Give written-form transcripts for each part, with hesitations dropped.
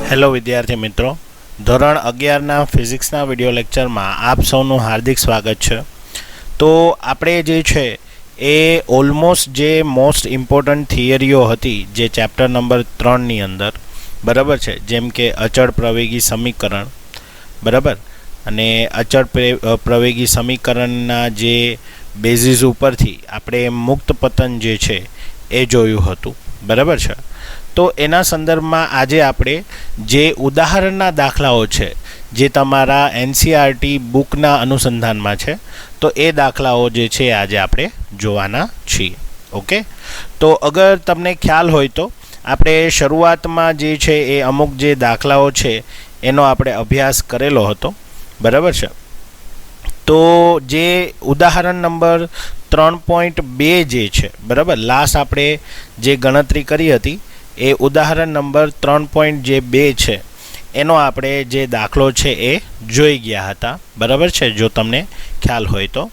Hello વિદ્યાર્થી મિત્રો, ધોરણ 11ના ફિઝિક્સના વિડિયો લેક્ચરમાં આપ સૌનું હાર્દિક સ્વાગત છે. તો આપણે જે છે એ ઓલમોસ્ટ જે મોસ્ટ ઇમ્પોર્ટન્ટ થિયરીઓ હતી જે ચેપ્ટર નંબર 3ની અંદર બરાબર છે, જેમ કે અચળ પ્રવેગી સમીકરણ બરાબર, અને અચળ પ્રવેગી સમીકરણના જે બેઝિસ ઉપરથી આપણે મુક્ત પતન જે છે એ જોયું હતું બરાબર છે. તો એના સંદર્ભમાં આજે આપણે જે ઉદાહરણના દાખલાઓ છે જે તમારા એનસીઆરટી બુકના અનુસંધાનમાં છે, તો એ દાખલાઓ જે છે આજે આપણે જોવાના છીએ. ઓકે, તો અગર તમને ખ્યાલ હોય તો આપણે શરૂઆતમાં જે છે એ અમુક જે દાખલાઓ છે એનો આપણે અભ્યાસ કરેલો હતો બરાબર છે. તો જે ઉદાહરણ નંબર 3.2 જે છે બરાબર, લાસ્ટ આપણે જે ગણતરી કરી હતી એ ઉદાહરણ નંબર 3.2 છે એનો આપણે જે દાખલો છે એ જોઈ ગયા હતા બરાબર છે, જો તમને ખ્યાલ હોય તો.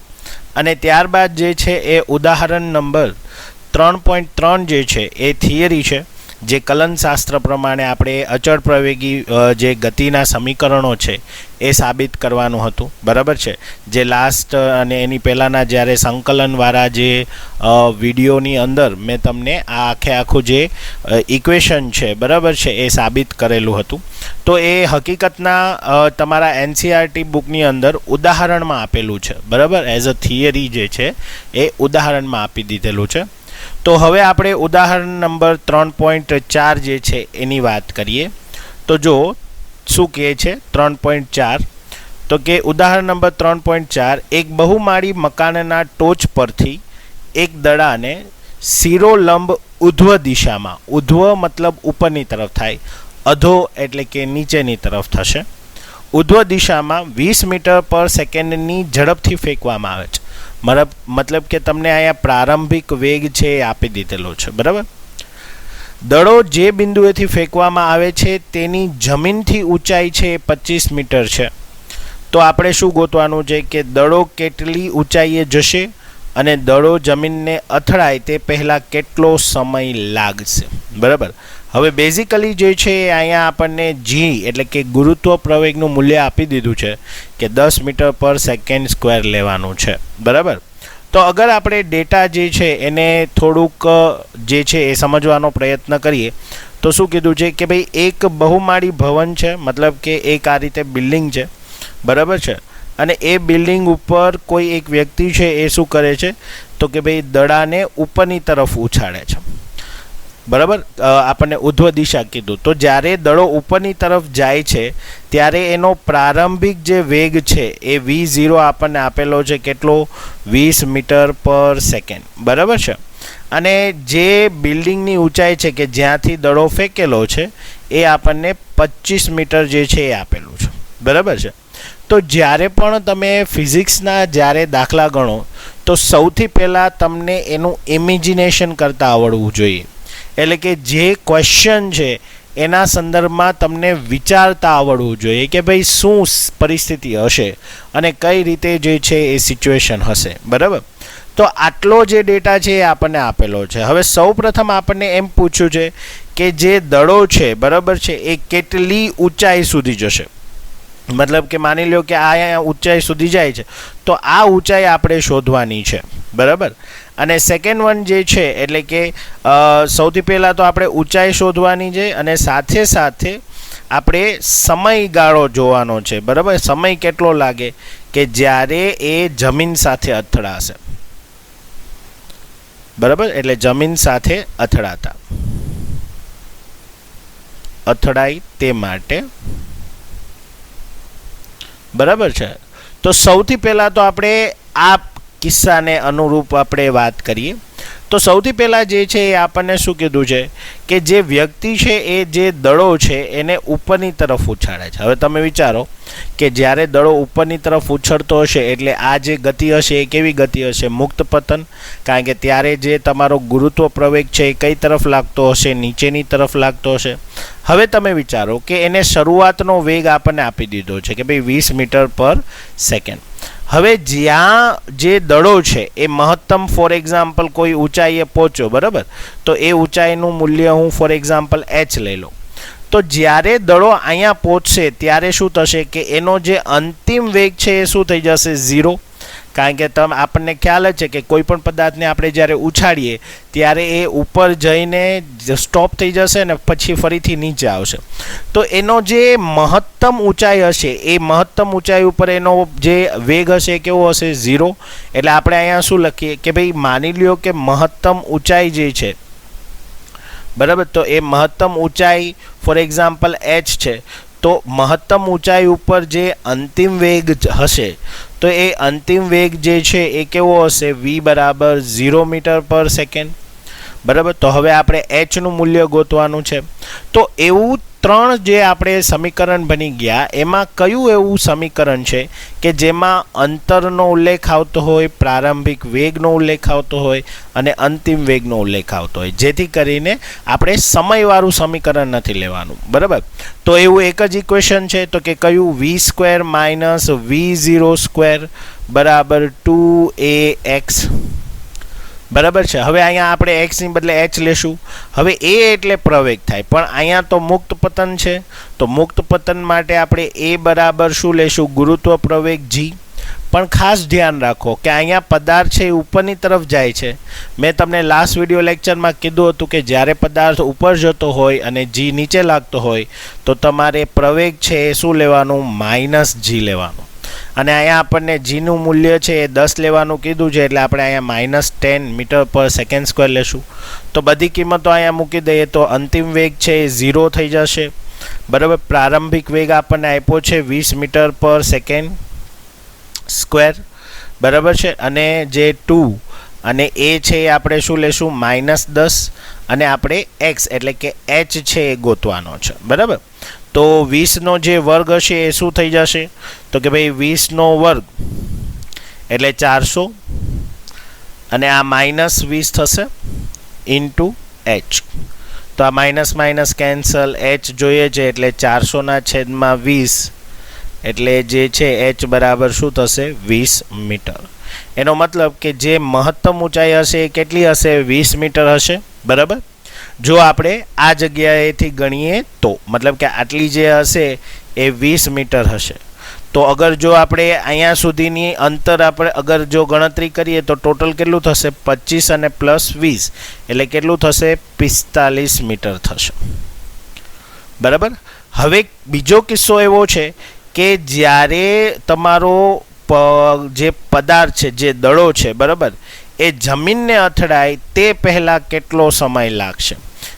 અને ત્યારબાદ જે છે એ ઉદાહરણ નંબર 3.3 જે છે એ થિયરી છે, જે કલનશાસ્ત્ર પ્રમાણે આપણે અચળ પ્રવેગી જે ગતિના સમીકરણો છે એ સાબિત કરવાનું હતું બરાબર છે. જે લાસ્ટ અને એની પહેલાંના જ્યારે સંકલનવાળા જે વિડીયોની અંદર મેં તમને આ આખું જે ઇક્વેશન છે બરાબર છે એ સાબિત કરેલું હતું. તો એ હકીકતના તમારા એનસીઆરટી બુકની અંદર ઉદાહરણમાં આપેલું છે બરાબર, એઝ અ થિયરી જે છે એ ઉદાહરણમાં આપી દીધેલું છે. તો હવે આપણે ઉદાહરણ નંબર 3.4 જે છે એની વાત કરીએ. તો જો શું કહે છે 3.4, તો કે ઉદાહરણ નંબર 3.4, એક બહુમાળી મકાનના ટોચ પરથી એક દડાને શિરોલંબ ઉધ્વ દિશામાં, ઉધ્વ મતલબ ઉપરની તરફ થાય, અધો એટલે કે નીચેની તરફ થશે, ઉધ્વ દિશામાં 20 મીટર પર સેકન્ડની ઝડપથી ફેંકવામાં આવે છે. મતલબ કે તમને અહીંયા પ્રારંભિક વેગ છે એ આપી દીધેલો છે બરાબર. દડો જે બિંદુએથી ફેંકવામાં આવે છે તેની જમીનથી ઊંચાઈ છે 25 મીટર છે. તો આપણે શું ગોતવાનું છે કે દડો કેટલી ઊંચાઈએ જશે અને દડો જમીનને અથડાય તે પહેલાં કેટલો સમય લાગશે બરાબર. હવે બેઝિકલી જે છે અહીંયા આપણને જી એટલે કે ગુરુત્વ પ્રવેગનું મૂલ્ય આપી દીધું છે કે 10 મીટર પર સેકન્ડ સ્ક્વેર લેવાનું છે બરાબર. તો અગર આપણે ડેટા જે છે એને થોડુંક જે છે એ સમજવાનો પ્રયત્ન કરીએ તો શું કીધું છે કે ભાઈ એક બહુમાળી ભવન છે, મતલબ કે એક આ રીતે બિલ્ડિંગ છે બરાબર છે, અને એ બિલ્ડિંગ ઉપર કોઈ એક વ્યક્તિ છે એ શું કરે છે તો કે ભાઈ દડાને ઉપરની તરફ ઉછાળે છે બરાબર. આપણને ઉધ્વ દિશા કીધું, તો જ્યારે દડો ઉપરની તરફ જાય છે ત્યારે એનો પ્રારંભિક જે વેગ છે એ v0 આપણને આપેલો છે કેટલો, 20 મીટર પર સેકન્ડ બરાબર છે. અને જે બિલ્ડિંગની ઊંચાઈ છે કે જ્યાંથી દડો ફેંકેલો છે એ આપણને 25 મીટર જે છે એ આપેલું છે બરાબર છે. તો જ્યારે પણ તમે ફિઝિક્સના જ્યારે દાખલા ગણો તો સૌથી પહેલાં તમને એનું ઇમેજિનેશન કરતાં આવડવું જોઈએ, એટલે કે જે ક્વેશ્ચન છે એના સંદર્ભમાં તમને વિચારતા આવડવું જોઈએ કે ભાઈ શું પરિસ્થિતિ હશે અને કઈ રીતે જે છે એ સિચ્યુએશન હશે બરાબર. તો આટલો જે ડેટા છે એ આપણને આપેલો છે. હવે સૌ પ્રથમ આપણને એમ પૂછ્યું છે કે જે દડો છે બરાબર છે એ કેટલી ઊંચાઈ સુધી જશે, મતલબ કે માની લો કે આ ઊંચાઈ સુધી જાય છે તો આ ઊંચાઈ આપણે શોધવાની છે બરાબર. અને સેકન્ડ વન જે છે એટલે કે સૌથી પહેલાં તો આપણે ઊંચાઈ શોધવાની છે અને સાથે સાથે આપણે સમયગાળો જોવાનો છે બરાબર. સમય કેટલો લાગે કે જ્યારે એ જમીન સાથે અથડાશે બરાબર, એટલે જમીન સાથે અથડાય તે માટે બરાબર છે. તો સૌથી પહેલાં તો આપણે આ કિસ્સાને અનુરૂપ આપણે વાત કરીએ. તો સૌથી પહેલાં જે છે એ આપણને શું કીધું છે કે જે વ્યક્તિ છે એ જે દડો છે એને ઉપરની તરફ ઉછાળે છે. હવે તમે વિચારો કે જ્યારે દડો ઉપરની તરફ ઉછળતો હશે એટલે આ જે ગતિ હશે એ કેવી ગતિ હશે, મુક્ત પતન, કારણ કે ત્યારે જે તમારો ગુરુત્વ પ્રવેગ છે એ કઈ તરફ લાગતો હશે, નીચેની તરફ લાગતો હશે. હવે તમે વિચારો કે એને શરૂઆતનો વેગ આપણને આપી દીધો છે કે ભાઈ 20 મીટર પર સેકન્ડ. હવે જ્યાં જે દડો છે એ મહત્તમ ફોર એક્ઝામ્પલ કોઈ ઊંચાઈએ પહોંચ્યો બરાબર, તો એ ઊંચાઈનું મૂલ્ય હું ફોર એક્ઝામ્પલ h લઈ લઉં. તો જ્યારે દડો અહીંયા પહોંચશે ત્યારે શું થશે કે એનો જે અંતિમ વેગ છે એ શું થઈ જશે 0, કારણ કે આપણને ખ્યાલ જ છે કે કોઈ પણ પદાર્થને આપણે જ્યારે ઉછાળીએ ત્યારે એ ઉપર જઈને સ્ટોપ થઈ જશે ને પછી ફરીથી નીચે આવશે. તો એનો જે મહત્તમ ઊંચાઈ હશે એ મહત્તમ ઊંચાઈ ઉપર એનો જે વેગ હશે કેવો હશે 0. એટલે આપણે અહીંયા શું લખીએ કે ભાઈ માની લ્યો કે મહત્તમ ઊંચાઈ જે છે બરાબર, તો એ મહત્તમ ઊંચાઈ ફોર એક્ઝામ્પલ h છે. તો મહત્તમ ઊંચાઈ ઉપર જે અંતિમ વેગ હશે તો એ અંતિમ વેગ જે છે એ કેવો હશે v બરાબર 0 મીટર પર સેકન્ડ. બરાબર, તો હવે આપણે h નું મૂલ્ય ગોતવાનું છે. તો એવું 3 જે આપણે સમીકરણ બની ગયા એમાં કયું એવું સમીકરણ છે કે જેમાં અંતરનો ઉલ્લેખ આવતો હોય, પ્રારંભિક વેગનો ઉલ્લેખ આવતો હોય અને અંતિમ વેગનો ઉલ્લેખ આવતો હોય, જેથી કરીને આપણે સમયવાળું સમીકરણ નથી લેવાનું. બરાબર, તો એવું એક જ ઇક્વેશન છે તો કે કયું v² માઇનસ v0² બરાબર 2ax. બરાબર છે. હવે અહીંયા આપણે x ની બદલે h લેશું. હવે a એટલે પ્રવેગ થાય, પણ અહીંયા તો મુક્ત પતન છે, તો મુક્ત પતન માટે આપણે a બરાબર શું લેશું ગુરુત્વ પ્રવેગ g. પણ ખાસ ધ્યાન રાખો કે અહીંયા પદાર્થ છે એ ઉપરની તરફ જાય છે. મેં તમને લાસ્ટ વિડીયો લેક્ચરમાં કીધું હતું કે જ્યારે પદાર્થ ઉપર જતો હોય અને g નીચે લાગતો હોય તો તમારે પ્રવેગ છે એ શું લેવાનું -g લેવાનું. અને અહીંયા આપણને જીનું મૂલ્ય છે એ 10 લેવાનું કીધું છે, એટલે આપણે અહીંયા -10 મીટર પર સેકન્ડ સ્ક્વેર લેશું. તો બધી કિંમતો અહીંયા મૂકી દઈએ તો અંતિમ વેગ છે એ 0 થઈ જશે. બરાબર, પ્રારંભિક વેગ આપણને આપ્યો છે 20 મીટર પર સેકન્ડ સ્ક્વેર. બરાબર છે, અને જે 2 અને a છે એ આપણે શું લેશું -10 અને આપણે x એટલે કે h છે એ ગોતવાનો છે. બરાબર, તો 20 નો જે વર્ગ હશે એ શું થઈ જશે તો કે ભાઈ 20 નો વર્ગ એટલે 400 અને આ -20 થશે ઇન્ટુ h. તો આ માઇનસ માઇનસ કેન્સલ, h જોઈએ છે એટલે 400 ના છેદમાં 20 એટલે જે છે h બરાબર શું થશે 20 મીટર. એનો મતલબ કે જે મહત્તમ ઊંચાઈ હશે એ કેટલી હશે 20 મીટર હશે. બરાબર, જો આપણે આ જગ્યાએથી ગણીએ તો મતલબ કે આટલી જે હશે એ 20 મીટર હશે. તો અગર જો આપણે અહીંયા સુધીની અંતર આપણે અગર જો ગણતરી કરીએ તો ટોટલ કેટલું થશે 25 અને +20 એટલે કેટલું થશે 45 મીટર થશે. બરાબર, હવે બીજો કિસ્સો એવો છે કે જ્યારે તમારો જે પદાર્થ છે જે દડો છે બરાબર એ જમીનને અથડાય તે પહેલાં કેટલો સમય લાગશે.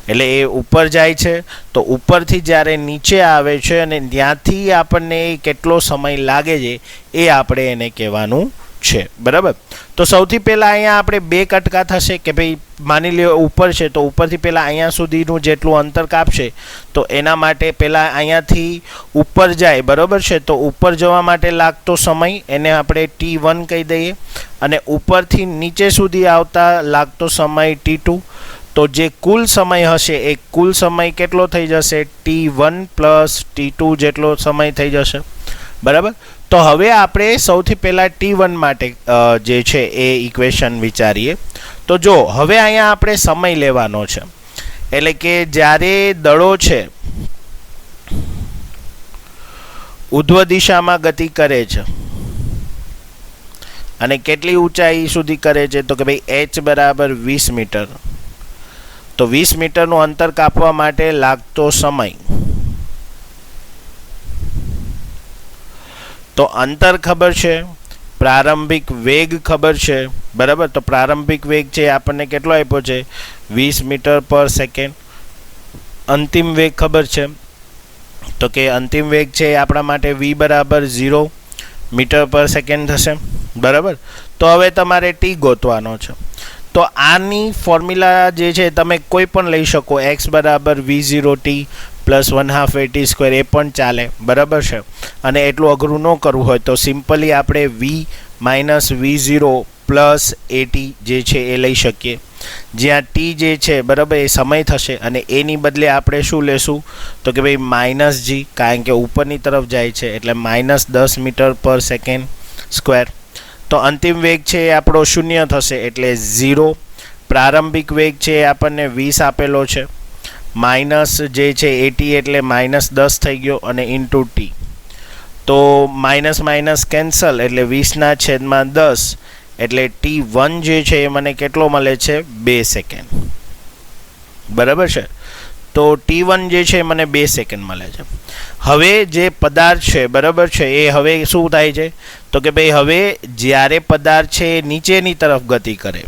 એટલે એ ઉપર જાય છે તો ઉપરથી જ્યારે નીચે આવે છે અને ત્યાંથી આપણને કેટલો સમય લાગે છે એ આપણે એને કહેવાનું છે. બરાબર, તો સૌથી પહેલાં અહીંયા આપણે 2 કટકા થશે કે ભાઈ માની લ્યો ઉપર છે તો ઉપરથી પહેલાં અહીંયા સુધીનું જેટલું અંતર કાપશે તો એના માટે પહેલાં અહીંયાથી ઉપર જાય. બરાબર છે, તો ઉપર જવા માટે લાગતો સમય એને આપણે t1 કહી દઈએ અને ઉપરથી નીચે સુધી આવતા લાગતો સમય t2. તો જે કુલ સમય હશે એ કુલ સમય કેટલો થઈ જશે t1 + t2 જેટલો સમય થઈ જશે. બરાબર, તો હવે આપણે સૌથી પહેલાં t1 માટે જે છે એ ઇક્વેશન વિચારીએ. તો જો હવે અહીંયા આપણે સમય લેવાનો છે, એટલે કે જ્યારે દડો છે ઉર્ધ્વ દિશામાં ગતિ કરે છે અને કેટલી ઊંચાઈ સુધી કરે છે તો કે ભાઈ h બરાબર 20 મીટર. તો 20 મીટરનું અંતર કાપવા માટે લાગતો સમય, તો અંતર ખબર છે, પ્રારંભિક વેગ ખબર છે. બરાબર, તો પ્રારંભિક વેગ છે આપણને કેટલો આપ્યો છે 20 મીટર પર સેકન્ડ. અંતિમ વેગ ખબર છે તો કે અંતિમ વેગ છે આપણા માટે v બરાબર 0 મીટર પર સેકન્ડ થશે. બરાબર, તો હવે તમારે t ગોતવાનો છે. તો આની ફોર્મ્યુલા જે છે તમે કોઈ પણ લઈ શકો, x બરાબર v0t + 1/2 at² એ પણ ચાલે. બરાબર છે, અને એટલું અઘરું ન કરવું હોય તો સિમ્પલી આપણે v - v0 + at જે છે એ લઈ શકીએ, જ્યાં t જે છે બરાબર એ સમય થશે અને એની બદલે આપણે શું લેશું તો કે ભાઈ -g, કારણ કે ઉપરની તરફ જાય છે એટલે -10 મીટર પર સેકન્ડ સ્ક્વેર. તો અંતિમ વેગ છે એ આપણો 0 થશે એટલે 0. પ્રારંભિક વેગ છે એ આપણને 20 આપેલો છે. માઇનસ જે છે એટી એટલે -10 થઈ ગયો અને ઇન્ટુ ટી, તો માઇનસ માઇનસ કેન્સલ એટલે 20/10 એટલે T1 જે છે એ મને કેટલો મળે છે 2 સેકન્ડ, બરાબર છે. તો T1 જે છે મને 2 સેકન્ડ મળે છે. હવે જે પદાર્થ છે બરાબર છે એ હવે શું થાય છે તો કે ભાઈ હવે જ્યારે પદાર્થ છે નીચેની તરફ ગતિ કરે,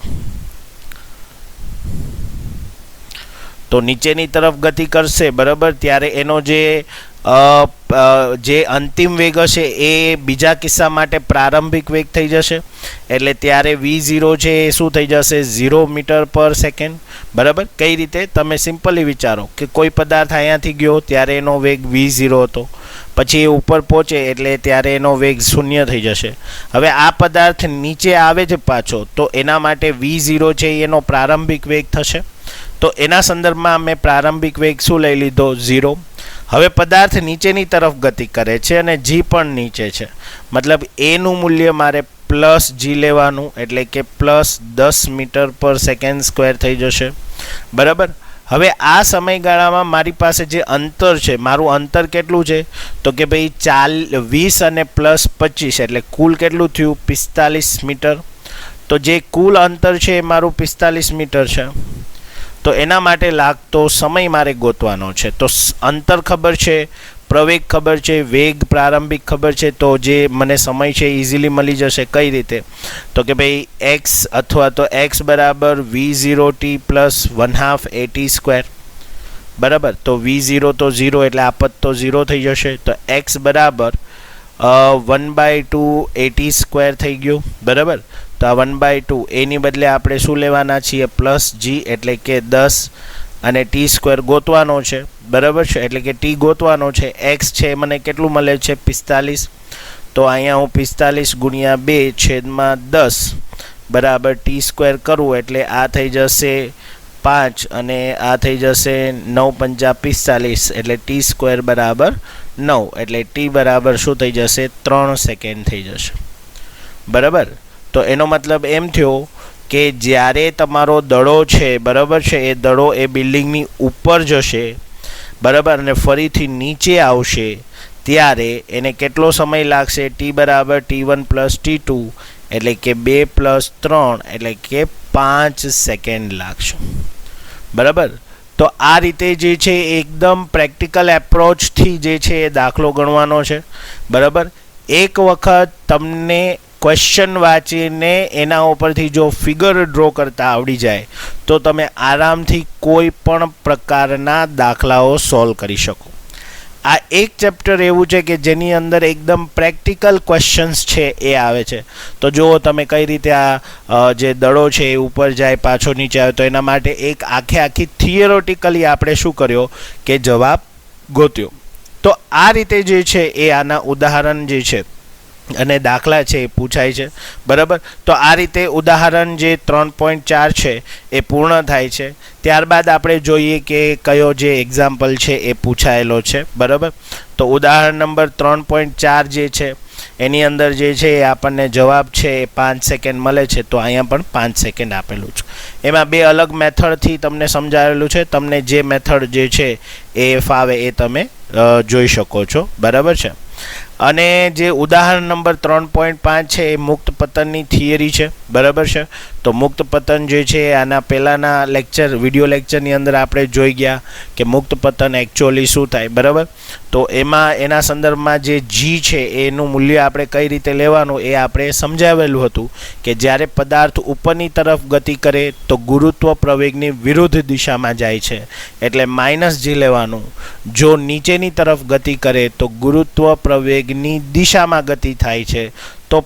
તો નીચેની તરફ ગતિ કરશે બરાબર, ત્યારે એનો જે અંતિમ વેગ હશે એ બીજા કિસ્સા માટે પ્રારંભિક વેગ થઈ જશે, એટલે ત્યારે V0 છે એ શું થઈ જશે 0 મીટર પર સેકન્ડ, બરાબર. કઈ રીતે તમે સિમ્પલી વિચારો કે કોઈ પદાર્થ અહીંયાથી ગયો ત્યારે એનો વેગ V0 હતો, પછી એ ઉપર પહોંચે એટલે ત્યારે એનો વેગ 0 થઈ જશે. હવે આ પદાર્થ નીચે આવે છે પાછો, તો એના માટે V0 છે એનો પ્રારંભિક વેગ થશે, તો એના સંદર્ભમાં અમે પ્રારંભિક વેગ શું લઈ લીધો 0. હવે પદાર્થ નીચેની તરફ ગતિ કરે છે અને G પણ નીચે છે, મતલબ એનું મૂલ્ય મારે +G લેવાનું, એટલે કે +10 મીટર પર સેકન્ડ સ્ક્વેર થઈ જશે, બરાબર. હવે આ સમયગાળામાં મારી પાસે જે અંતર છે, મારું અંતર કેટલું છે તો કે ભાઈ 20 અને +25 એટલે કુલ કેટલું થયું 45 મીટર. તો જે કુલ અંતર છે એ મારું 45 મીટર છે, તો એના માટે લાગતો સમય મારે ગોતવાનો છે. તો અંતર ખબર છે, પ્રવેગ ખબર છે, વેગ પ્રારંભિક ખબર છે, તો જે મને સમય છે ઇઝીલી મળી જશે. કઈ રીતે તો કે ભાઈ x અથવા તો x બરાબર V0t + 1/2 at², બરાબર. તો V0 તો 0 એટલે આ પદ તો 0 થઈ જશે, તો x બરાબર 1/2 at² થઈ ગયું, બરાબર. તો આ 1/2 એની બદલે આપણે શું લેવાના છીએ +G એટલે કે 10 અને t² ગોતવાનો છે, બરાબર છે, એટલે કે t ગોતવાનો છે. x છે મને કેટલું મળે છે 45, તો અહીંયા હું 45 × 2/10 બરાબર t² કરું એટલે આ થઈ જશે 5 અને આ થઈ જશે 9 × 5 = 45 એટલે t² બરાબર 9 એટલે t બરાબર શું થઈ જશે 3 સેકન્ડ થઈ જશે, બરાબર. તો એનો મતલબ એમ થયો કે જ્યારે તમારો દડો છે બરાબર છે એ દડો એ બિલ્ડિંગની ઉપર જશે, બરાબર, અને ફરીથી નીચે આવશે ત્યારે એને કેટલો સમય લાગશે t બરાબર T1 + T2 એટલે કે 2 + 3 એટલે કે 5 સેકન્ડ લાગશે, બરાબર. તો આ રીતે જે છે એકદમ પ્રેક્ટિકલ એપ્રોચથી જે છે એ દાખલો ગણવાનો છે, બરાબર. એક વખત તમને ક્વેશ્ચન વાંચીને એના ઉપરથી જો ફિગર ડ્રો કરતા આવડી જાય તો તમે આરામથી કોઈ પણ પ્રકારના દાખલાઓ સોલ્વ કરી શકો. આ એક ચેપ્ટર એવું છે કે જેની અંદર એકદમ પ્રેક્ટિકલ ક્વેશ્ચન્સ છે એ આવે છે. તો જુઓ તમે કઈ રીતે આ જે દડો છે એ ઉપર જાય પાછો નીચે આવે, તો એના માટે એક આખી થિયરોટિકલી આપણે શું કર્યો કે જવાબ ગોત્યો. તો આ રીતે જે છે એ આના ઉદાહરણ જે છે અને દાખલા છે એ પૂછાય છે, બરાબર. તો આ રીતે ઉદાહરણ જે 3.4 છે એ પૂર્ણ થાય છે. ત્યારબાદ આપણે જોઈએ કે કયો જે એક્ઝામ્પલ છે એ પૂછાયેલો છે, બરાબર. તો ઉદાહરણ નંબર 3.4 જે છે એની અંદર જે છે એ આપણને જવાબ છે એ 5 સેકન્ડ મળે છે, તો અહીંયા પણ 5 સેકન્ડ આપેલું છે. એમાં બે અલગ મેથડથી તમને સમજાવેલું છે, તમને જે મેથડ જે છે એ ફાવે એ તમે જોઈ શકો છો, બરાબર છે. અને જે ઉદાહરણ નંબર 3.5 છે એ મુક્ત પતનની થિયરી છે, બરાબર છે. તો મુક્ત પતન જે છે આના પહેલાંના વિડીયો લેક્ચરની અંદર આપણે જોઈ ગયા કે મુક્ત પતન એકચ્યુઅલી શું થાય, બરાબર. તો એમાં એના સંદર્ભમાં જે G છે એનું મૂલ્ય આપણે કઈ રીતે લેવાનું એ આપણે સમજાવેલું હતું કે જ્યારે પદાર્થ ઉપરની તરફ ગતિ કરે તો ગુરુત્વ પ્રવેગની વિરુદ્ધ દિશામાં જાય છે એટલે -G લેવાનું. જો નીચેની તરફ ગતિ કરે તો ગુરુત્વ પ્રવેગની દિશામાં ગતિ થાય છે તો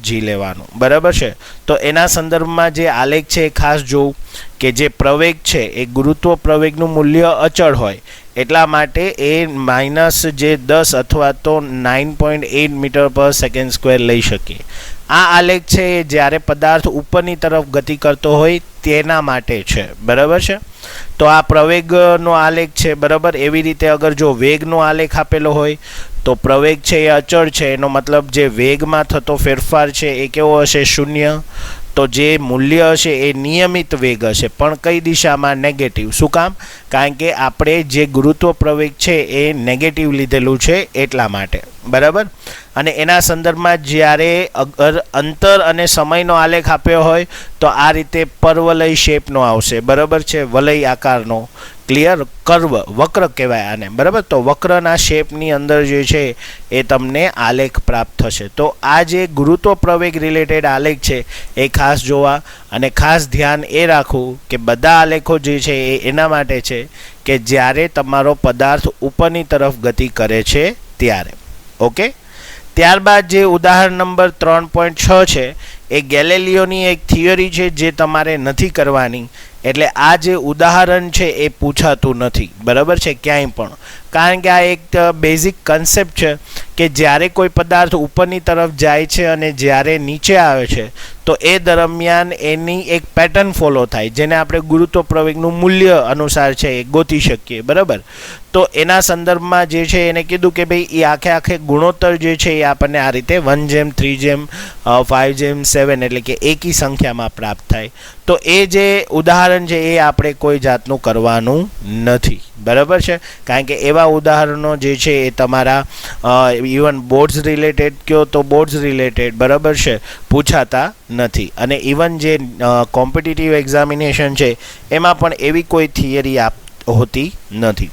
+G લેવાનું, બરાબર છે. તો એના સંદર્ભમાં જે આલેખ છે એ ખાસ જોવું કે જે પ્રવેગ છે એ ગુરુત્વ પ્રવેગનું મૂલ્ય અચળ હોય એટલા માટે એ -10 અથવા તો 9.8 મીટર પર સેકન્ડ સ્ક્વેર લઈ શકીએ. આ આલેખ છે એ જ્યારે પદાર્થ ઉપરની તરફ ગતિ કરતો હોય તેના માટે છે, બરાબર છે. તો આ પ્રવેગનો આલેખ છે, બરાબર. એવી રીતે અગર જો વેગનો આલેખ આપેલો હોય તો પ્રવેગ છે એ અચળ છે, એનો મતલબ જે વેગમાં થતો ફેરફાર છે એ કેવો હશે 0. તો જે મૂલ્ય હશે એ નિયમિત વેગ હશે, પણ કઈ દિશામાં? નેગેટિવ. શું કામ? કારણ કે આપણે જે ગુરુત્વ પ્રવેગ છે એ નેગેટિવ લીધેલું છે એટલા માટે, બરાબર. અને એના સંદર્ભમાં જ્યારે અગર અંતર અને સમયનો આલેખ આપ્યો હોય તો આ રીતે પરવલય શેપનો આવશે, બરાબર છે, વલય આકારનો. ક્લિયર? કર્વ, વક્ર કહેવાય આને, બરાબર. તો વક્રના શેપની અંદર જે છે એ તમને આલેખ પ્રાપ્ત થશે. તો આ જે ગુરુત્વ પ્રવેગ રિલેટેડ આલેખ છે એ ખાસ જોવા, અને ખાસ ધ્યાન એ રાખવું કે બધા આલેખો જે છે એ એના માટે છે કે જ્યારે તમારો પદાર્થ ઉપરની તરફ ગતિ કરે છે ત્યારે. ઓકે. ત્યારબાદ જે ઉદાહરણ નંબર 3.6 છે એ ગેલેલિયોની એક થિયરી છે જે તમારે નથી કરવાની, એટલે આ જે ઉદાહરણ છે એ પૂછાતું નથી, બરાબર છે, ક્યાંય પણ. કારણ કે આ એક બેઝિક કન્સેપ્ટ છે કે જ્યારે કોઈ પદાર્થ ઉપરની તરફ જાય છે અને જ્યારે નીચે આવે છે તો એ દરમિયાન એની એક પેટર્ન ફોલો થાય, જેને આપણે ગુરુત્વ પ્રવેગનું મૂલ્ય અનુસાર છે એ ગોતી શકીએ, બરાબર. તો એના સંદર્ભમાં જે છે એને કીધું કે ભાઈ એ આખે ગુણોત્તર જે છે એ આપણને આ રીતે 1:3:5:7 એટલે કે એકી સંખ્યામાં પ્રાપ્ત થાય. તો એ જે ઉદાહરણ છે એ આપણે કોઈ જાતનું કરવાનું નથી, બરાબર છે. કારણ કે એવા ઉદાહરણો જે છે એ તમારા ઇવન બોર્ડ્સ રિલેટેડ કયો તો બોર્ડ્સ રિલેટેડ, બરાબર છે, પૂછાતા નથી. અને ઇવન જે કોમ્પિટિટિવ એક્ઝામિનેશન છે એમાં પણ એવી કોઈ થિયરી હોતી નથી.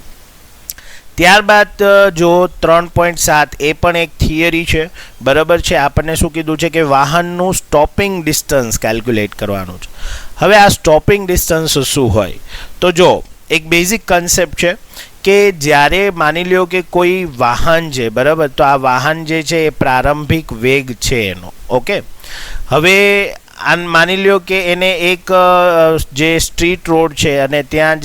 ત્યારબાદ જો 3.7 એ પણ એક થિયરી છે, બરાબર છે. આપણને શું કીધું છે કે વાહનનું સ્ટોપિંગ ડિસ્ટન્સ કેલ્ક્યુલેટ કરવાનું છે. હવે આ સ્ટોપિંગ ડિસ્ટન્સ શું હોય? તો જો એક બેઝિક કન્સેપ્ટ છે કે જ્યારે માની લ્યો કે કોઈ વાહન છે, બરાબર, તો આ વાહન જે છે એ પ્રારંભિક વેગ છે એનો. ઓકે. હવે માની લ્યો કે એને એક જે સ્ટ્રીટ રોડ છે અને ત્યાં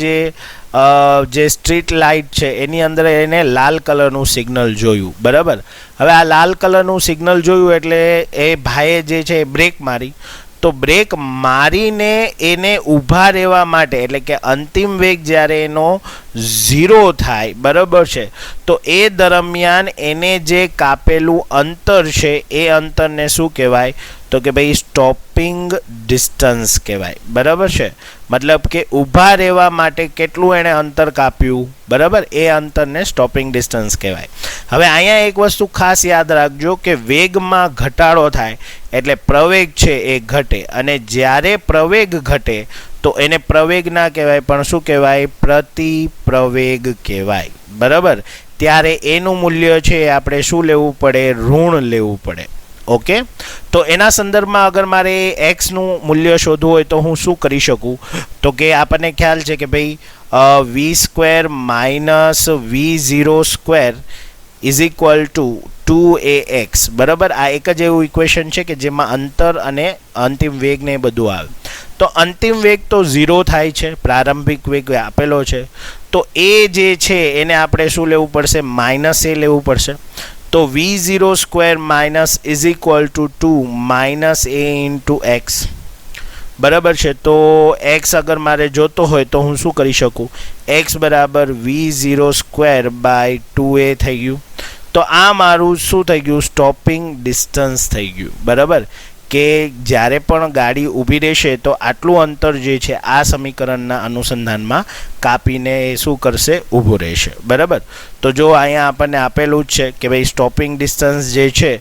જે સ્ટ્રીટ લાઇટ છે એની અંદર એને લાલ કલરનું સિગ્નલ જોયું, બરાબર. હવે આ લાલ કલરનું સિગ્નલ જોયું એટલે એ ભાઈએ જે છે એ બ્રેક મારી. તો બ્રેક મારીને એને ઊભા રહેવા માટે, એટલે કે અંતિમ વેગ જ્યારે એનો 0 થાય, બરાબર છે, તો એ દરમિયાન એને જે કાપેલું અંતર છે એ અંતરને શું કહેવાય? તો કે ભાઈ સ્ટોપિંગ ડિસ્ટન્સ કહેવાય, બરાબર છે. મતલબ કે ઊભા રહેવા માટે કેટલું એણે અંતર કાપ્યું, બરાબર, એ અંતરને સ્ટોપિંગ ડિસ્ટન્સ કહેવાય. હવે અહીંયા એક વસ્તુ ખાસ યાદ રાખજો કે વેગમાં ઘટાડો થાય એટલે પ્રવેગ છે એ ઘટે, અને જ્યારે પ્રવેગ ઘટે તો એને પ્રવેગ ના કહેવાય પણ શું કહેવાય? પ્રતિપ્રવેગ કહેવાય, બરાબર. ત્યારે એનું મૂલ્ય છે આપણે શું લેવું પડે? ઋણ લેવું પડે. ઓકે. તો એના સંદર્ભમાં અગર મારે એક્સનું મૂલ્ય શોધવું હોય તો હું શું કરી શકું? તો કે આપણને ખ્યાલ છે કે ભાઈ v² - v0² is equal to 2ax, બરાબર. આ એક જ એવું ઇક્વેશન છે કે જેમાં અંતર અને અંતિમ વેગ ને બધું આવે. તો અંતિમ વેગ તો 0 થાય છે, પ્રારંભિક વેગ આપેલો છે, તો એ જે છે એને આપણે શું લેવું પડશે? -a લેવું પડશે. તો v0² is equal to 2 - a into x, બરાબર છે. તો x અગર મારે જોતો હોય તો હું શું કરી શકું? x બરાબર v0² બાય 2a થઈ ગયું. તો આ મારું શું થઈ ગયું? સ્ટોપિંગ ડિસ્ટન્સ થઈ ગયું, બરાબર. કે જ્યારે પણ ગાડી ઊભી રહેશે તો આટલું અંતર જે છે આ સમીકરણના અનુસંધાનમાં કાપીને શું કરશે? ઊભું રહેશે, બરાબર. તો જો અહીંયા આપણને આપેલું જ છે કે ભાઈ સ્ટોપિંગ ડિસ્ટન્સ જે છે,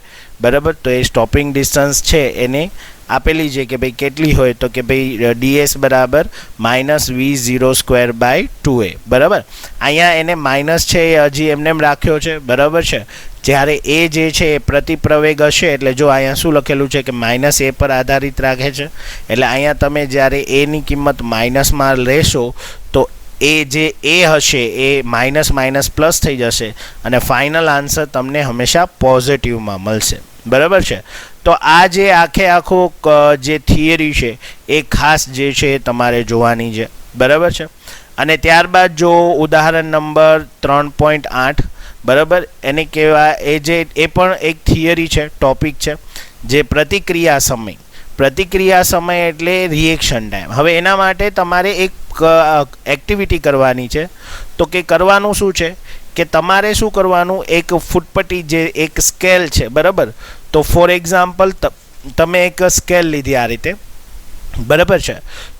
બરાબર, તો એ સ્ટોપિંગ ડિસ્ટન્સ છે એને આપેલી છે કે ભાઈ કેટલી હોય? તો કે ભાઈ ds બરાબર -v0² બાય 2a, બરાબર. અહીંયા એને માઇનસ છે એ હજી એમને એમ રાખ્યો છે, બરાબર છે. જ્યારે એ જે છે એ પ્રતિપ્રવેગ હશે એટલે જો અહીંયા શું લખેલું છે કે -a પર આધારિત રાખે છે, એટલે અહીંયા તમે જ્યારે એની કિંમત માઇનસમાં લેશો તો એ જે એ હશે એ માઇનસ પ્લસ થઈ જશે અને ફાઇનલ આન્સર તમને હંમેશા પોઝિટિવમાં મળશે, બરાબર છે. તો આ જે આખો જે થિયરી છે એ ખાસ જે છે તમારે જોવાની છે, બરાબર છે. અને ત્યારબાદ જો ઉદાહરણ નંબર 3.8, બરાબર, એને કહેવાય એ પણ એક થિયરી છે, ટોપિક છે, જે પ્રતિક્રિયા સમય એટલે રિએક્શન ટાઈમ. હવે એના માટે તમારે એક એક્ટિવિટી કરવાની છે. તો કે કરવાનું શું છે કે તમારે શું કરવાનું? એક ફૂટપટ્ટી જે એક સ્કેલ છે, બરાબર. તો ફોર એક્ઝામ્પલ તમે એક સ્કેલ લીધી આ રીતે, બરાબર છે.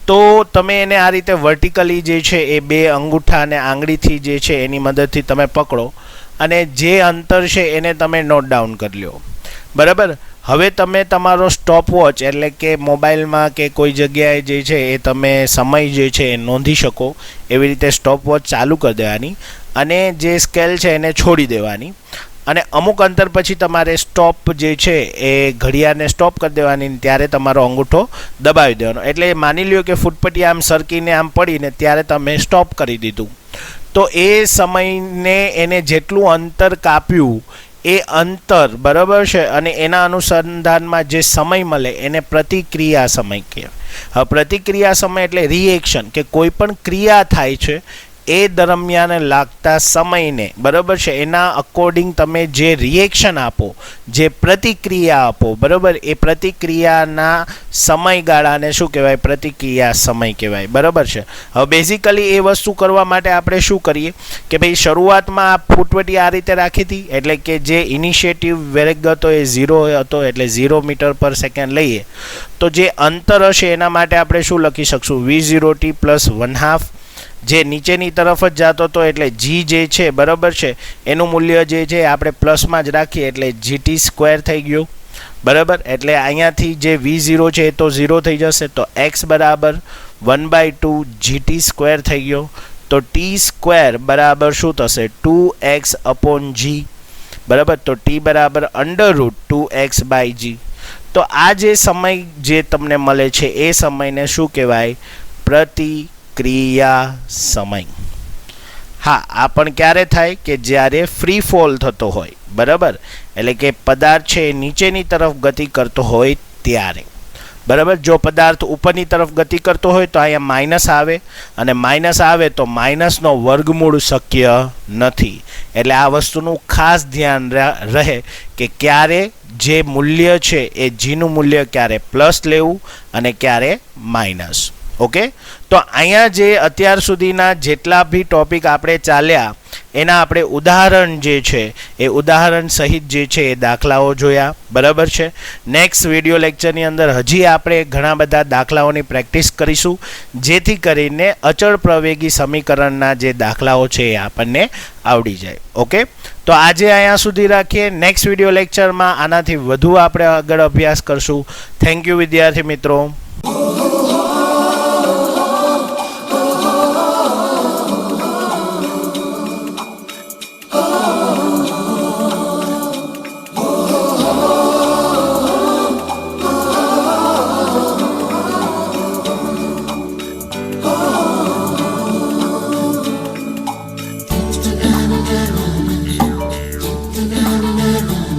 તો તમે એને આ રીતે વર્ટિકલી જે છે એ બે અંગૂઠા અને આંગળીથી જે છે એની મદદથી તમે પકડો અને જે અંતર છે એને તમે નોટ ડાઉન કરી લો. બરાબર. હવે તમે તમારો સ્ટોપ વોચ એટલે કે મોબાઈલમાં કે કોઈ જગ્યાએ જે છે એ તમે સમય જે છે એ નોંધી શકો એવી રીતે સ્ટોપ વોચ ચાલુ કરી દેવાની અને જે સ્કેલ છે એને છોડી દેવાની અને અમુક અંતર પછી તમારે સ્ટોપ જે છે એ ઘડિયાળને સ્ટોપ કરી દેવાની ત્યારે તમારો અંગૂઠો દબાવી દેવાનો. એટલે માની લ્યો કે ફૂટપટ્ટી આમ સરકીને આમ પડીને ત્યારે તમે સ્ટોપ કરી દીધું તો એ સમયને એને જેટલું અંતર કાપ્યું એ અંતર બરાબર છે અને એના અનુસંધાનમાં જે સમય મળે એને પ્રતિક્રિયા સમય કહેવાય. હવે પ્રતિક્રિયા સમય એટલે રિએક્શન કે કોઈ પણ ક્રિયા થાય છે એ દરમિયાન લાગતા સમયને બરાબર છે એના અકોર્ડિંગ તમે જે રિએક્શન આપો જે પ્રતિક્રિયા આપો બરાબર એ પ્રતિક્રિયાના સમયગાળાને શું કહેવાય પ્રતિક્રિયા સમય કહેવાય. બરાબર છે. હવે બેઝિકલી એ વસ્તુ કરવા માટે આપણે શું કરીએ કે ભાઈ શરૂઆતમાં આ ફૂટપટ્ટી આ રીતે રાખી હતી એટલે કે જે ઇનિશિયેટિવ વેગ હતો એ 0 હતો એટલે 0 મીટર પર સેકન્ડ લઈએ તો જે અંતર હશે એના માટે આપણે શું લખી શકશું v0t પ્લસ 1/2 જે નીચેની તરફ જ જતો હતો એટલે g જે છે બરાબર છે એનું મૂલ્ય જે છે આપણે પ્લસમાં જ રાખીએ એટલે gt સ્ક્વેર થઈ ગયું. બરાબર. એટલે અહીંયાથી જે v0 છે એ તો 0 થઈ જશે તો x બરાબર 1/2 gt સ્ક્વેર થઈ ગયો તો t સ્ક્વેર બરાબર શું થશે 2x/g. બરાબર. તો t બરાબર √2x/g. તો આ જે સમય જે તમને મળે છે એ સમયને શું કહેવાય પ્રતિક્રિયા સમય. હા, આ પણ ક્યારે થાય કે જ્યારે ફ્રી ફોલ થતો હોય. બરાબર. એટલે કે પદાર્થ છે નીચેની તરફ ગતિ કરતો હોય ત્યારે. બરાબર. જો પદાર્થ ઉપરની તરફ ગતિ કરતો હોય તો અહીંયા માઇનસ આવે અને માઇનસ આવે તો માઇનસનો વર્ગમૂળ શક્ય નથી. એટલે આ વસ્તુનું ખાસ ધ્યાન રહે કે ક્યારે જે મૂલ્ય છે એ જીનું મૂલ્ય ક્યારે પ્લસ લેવું અને ક્યારે માઇનસ. ઓકે. તો અહીંયા જે અત્યાર સુધીના જેટલા બી ટોપિક આપણે ચાલ્યા એના આપણે ઉદાહરણ જે છે એ ઉદાહરણ સહિત જે છે એ દાખલાઓ જોયા. બરાબર છે. નેક્સ્ટ વિડીયો લેક્ચરની અંદર હજી આપણે ઘણા બધા દાખલાઓની પ્રેક્ટિસ કરીશું જેથી કરીને અચળ પ્રવેગી સમીકરણના જે દાખલાઓ છે એ આપણને આવડી જાય. ઓકે. તો આજે અહીંયા સુધી રાખીએ. નેક્સ્ટ વિડીયો લેક્ચરમાં આનાથી વધુ આપણે આગળ અભ્યાસ કરશું. થેન્ક યુ વિદ્યાર્થી મિત્રો.